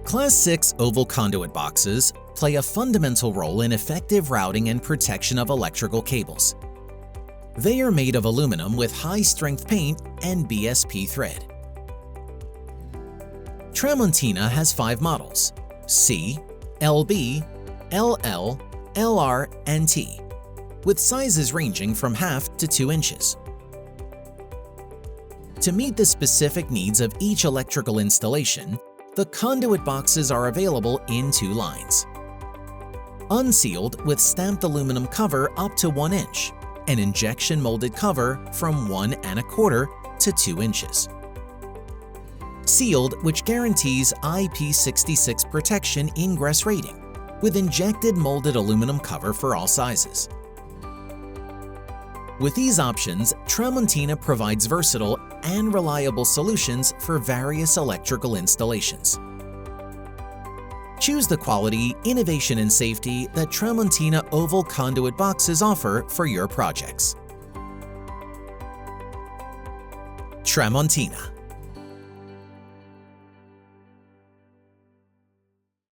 Class 6 oval conduit boxes play a fundamental role in effective routing and protection of electrical cables. They are made of aluminum with high-strength paint and BSP thread. Tramontina has 5 models: C, LB, LL, LR, and T, with sizes ranging from half to 2 inches. To meet the specific needs of each electrical installation, the conduit boxes are available in 2 lines: unsealed with stamped aluminum cover up to 1 inch, and injection molded cover from 1 1/4 to 2 inches. Sealed, which guarantees IP66 protection ingress rating, with injected molded aluminum cover for all sizes. With these options, Tramontina provides versatile and reliable solutions for various electrical installations. Choose the quality, innovation, and safety that Tramontina oval conduit boxes offer for your projects. Tramontina.